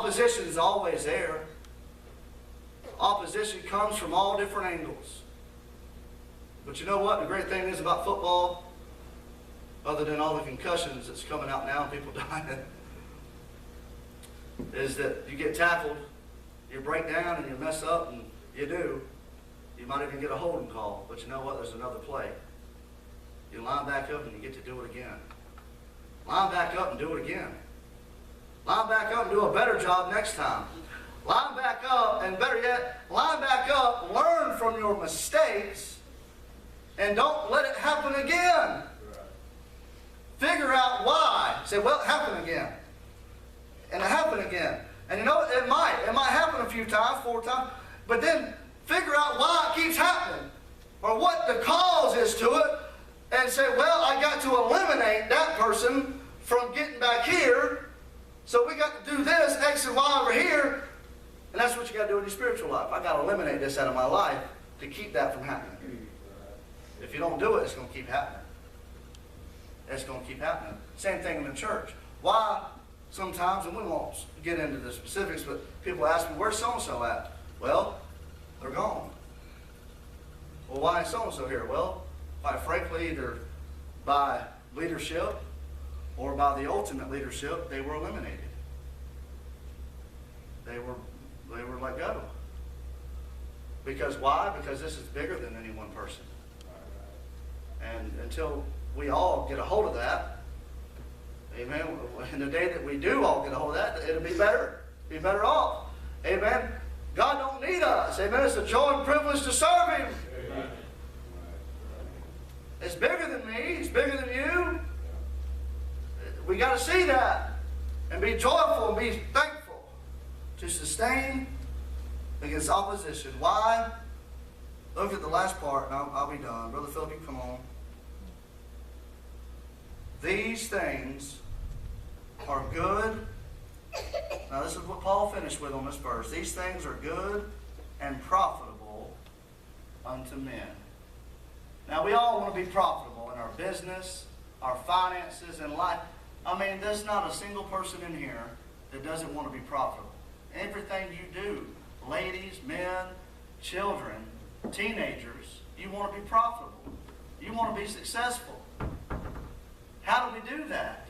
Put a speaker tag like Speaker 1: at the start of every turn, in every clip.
Speaker 1: Opposition is always there. Opposition comes from all different angles. But you know what the great thing is about football? Other than all the concussions that's coming out now and people dying, is that you get tackled, you break down and you mess up, and you do. You might even get a holding call. But you know what? There's another play. You line back up and you get to do it again. Line back up and do it again. Line back up and do a better job next time. Line back up, and better yet, line back up, learn from your mistakes, and don't let it happen again. Figure out why. Say, well, it happened again. And it happened again. And you know, it might happen a few times, 4 times, but then figure out why it keeps happening, or what the cause is to it, and say, well, I got to eliminate that person from getting back here, so we got to do this, X and Y over here, and that's what you got to do in your spiritual life. I got to eliminate this out of my life to keep that from happening. If you don't do it, it's going to keep happening. It's going to keep happening. Same thing in the church. Why sometimes, and we won't get into the specifics, but people ask me, where's so-and-so at? Well, they're gone. Well, why is so-and-so here? Well, quite frankly, either by leadership or by the ultimate leadership, they were eliminated. They were let go. Because why? Because this is bigger than any one person. And until we all get a hold of that, amen, and the day that we do all get a hold of that, it'll be better. Be better off. Amen. God don't need us. Amen. It's a joy and privilege to serve Him. Amen. It's bigger than me. It's bigger than you. We got to see that and be joyful and be thankful to sustain against opposition. Why? Look at the last part, and I'll be done. Brother Philip, you come on. These things are good. Now this is what Paul finished with on this verse. These things are good and profitable unto men. Now we all want to be profitable in our business, our finances, and life. I mean, there's not a single person in here that doesn't want to be profitable. Everything you do, ladies, men, children, teenagers, you want to be profitable. You want to be successful. How do we do that?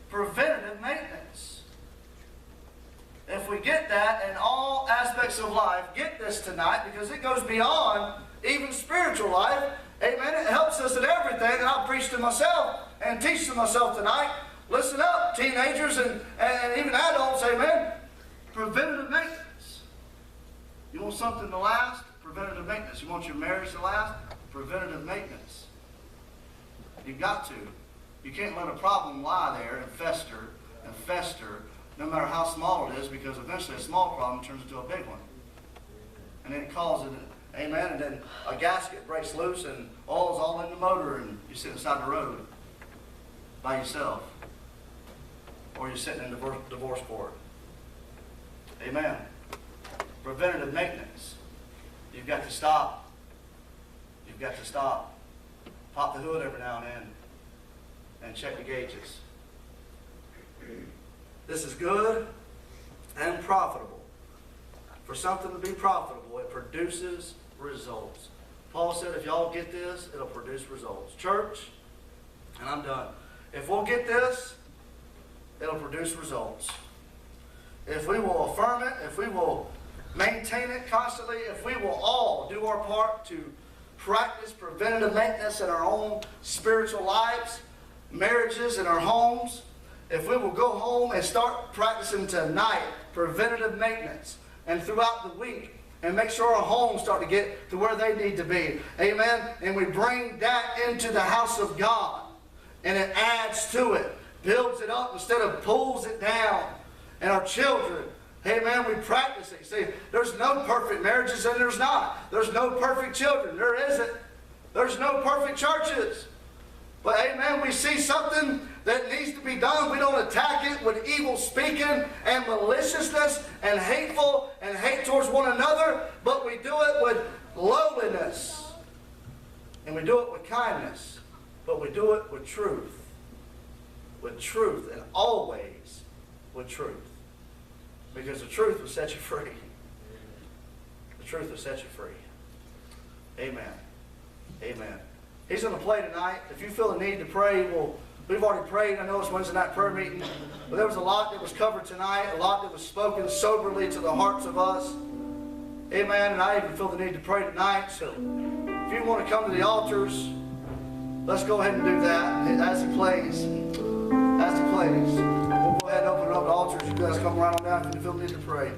Speaker 1: Preventative maintenance. If we get that in all aspects of life, get this tonight, because it goes beyond even spiritual life. Amen. It helps us in everything, and I'll preach to myself and teach to myself tonight. Listen up, teenagers and even adults. Amen. Preventative maintenance. You want something to last? Preventative maintenance. You want your marriage to last? Preventative maintenance. You've got to. You can't let a problem lie there and fester, no matter how small it is, because eventually a small problem turns into a big one. And then it causes it, amen, and then a gasket breaks loose and oil's all in the motor and you sit inside the road by yourself. Or you're sitting in divorce court. Amen. Preventative maintenance. You've got to stop. You've got to stop. Pop the hood every now and then and check the gauges. This is good and profitable. For something to be profitable, it produces results. Paul said if y'all get this, it'll produce results. Church, and I'm done. If we'll get this, it'll produce results. If we will affirm it, if we will maintain it constantly, if we will all do our part to practice preventative maintenance in our own spiritual lives, marriages, in our homes, if we will go home and start practicing tonight preventative maintenance and throughout the week, and make sure our homes start to get to where they need to be. Amen. And we bring that into the house of God, and it adds to it, builds it up instead of pulls it down. And our children, amen, we practice it. See, there's no perfect marriages, and there's not. There's no perfect children. There isn't. There's no perfect churches. But amen, we see something that needs to be done. We don't attack it with evil speaking and maliciousness and hateful and hate towards one another, but we do it with lowliness. And we do it with kindness. But we do it with truth. With truth, and always with truth. Because the truth will set you free. The truth will set you free. Amen. Amen. He's going to play tonight. If you feel the need to pray, well, we've already prayed. I know it's Wednesday night prayer meeting. But there was a lot that was covered tonight. A lot that was spoken soberly to the hearts of us. Amen. And I even feel the need to pray tonight. So if you want to come to the altars, let's go ahead and do that as he plays. As he plays. We'll go ahead and open up the altars. You guys come right on down if you feel the need to pray.